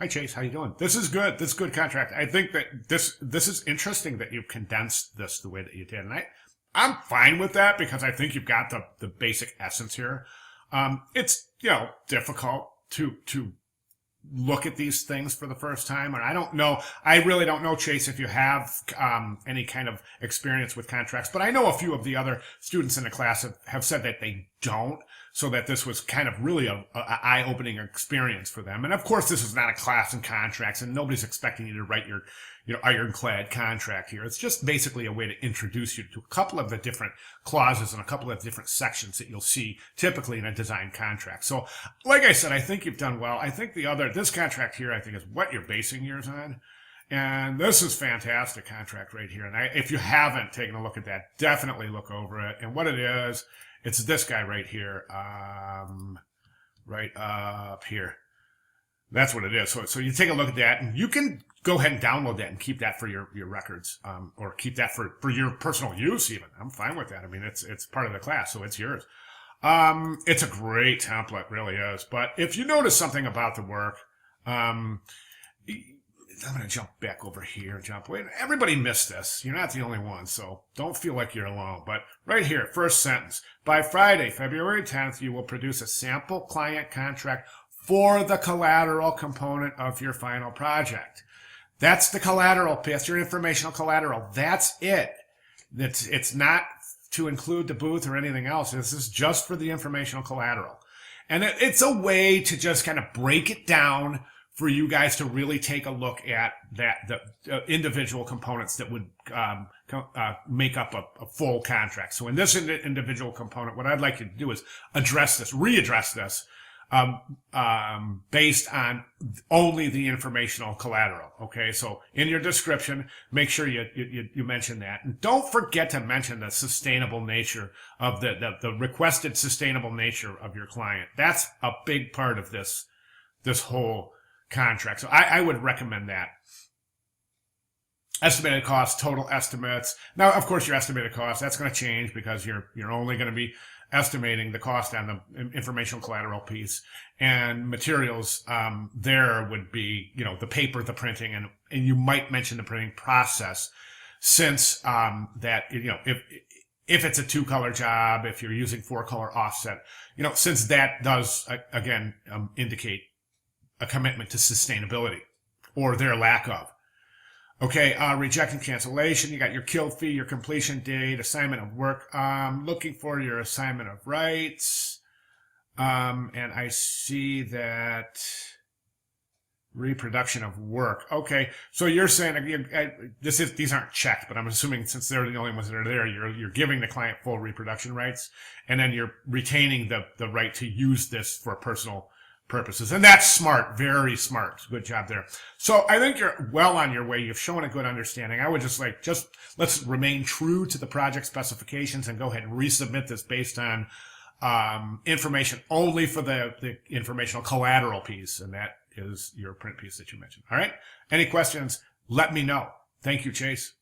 Hi Chase, how you doing? This is good. This is good contract. I think that this is interesting that you've condensed this the way that you did, and I'm fine with that because I think you've got the basic essence here. It's difficult to look at these things for the first time, and I don't know. I really don't know, Chase, if you have any kind of experience with contracts, but I know a few of the other students in the class have said that they don't. So that this was kind of really a eye-opening experience for them. And of course, this is not a class in contracts, and nobody's expecting you to write your, ironclad contract here. It's just basically a way to introduce you to a couple of the different clauses and a couple of different sections that you'll see typically in a design contract. So, like I said, I think you've done well. I think this contract here, I think, is what you're basing yours on. And this is fantastic contract right here. And if you haven't taken a look at that, definitely look over it. And what it is, it's this guy right here, right up here. That's what it is. So you take a look at that, and you can go ahead and download that and keep that for your records, or keep that for your personal use even. I'm fine with that. I mean, it's part of the class, so it's yours. It's a great template, really is. But if you notice something about the work, I'm going to jump back over here. Wait, everybody missed this. You're not the only one, so don't feel like you're alone. But right here, first sentence. By Friday, February 10th, you will produce a sample client contract for the collateral component of your final project. That's the collateral. That's your informational collateral. That's it. It's not to include the booth or anything else. This is just for the informational collateral. And it's a way to just kind of break it down for you guys to really take a look at the individual components that would make up a full contract. So in this individual component, what I'd like you to do is readdress this based on only the informational collateral. Okay, so in your description, make sure you mention that, and don't forget to mention the sustainable nature of the requested sustainable nature of your client. That's a big part of this whole contract. So I would recommend that. Estimated cost, total estimates. Now, of course, your estimated cost, that's going to change because you're only going to be estimating the cost on the informational collateral piece, and materials there would be, the paper, the printing, and you might mention the printing process, since that, if it's a 2-color job, if you're using 4-color offset, since that does again indicate a commitment to sustainability or their lack of. Okay, reject and cancellation. You got your kill fee, your completion date, assignment of work. Looking for your assignment of rights. And I see that reproduction of work. Okay, so you're saying these aren't checked, but I'm assuming since they're the only ones that are there, you're giving the client full reproduction rights, and then you're retaining the right to use this for personal purposes. And that's smart, very smart. Good job there. So I think you're well on your way. You've shown a good understanding. I would just let's remain true to the project specifications and go ahead and resubmit this based on information only for the informational collateral piece, and that is your print piece that you mentioned. All right. Any questions? Let me know. Thank you, Chase.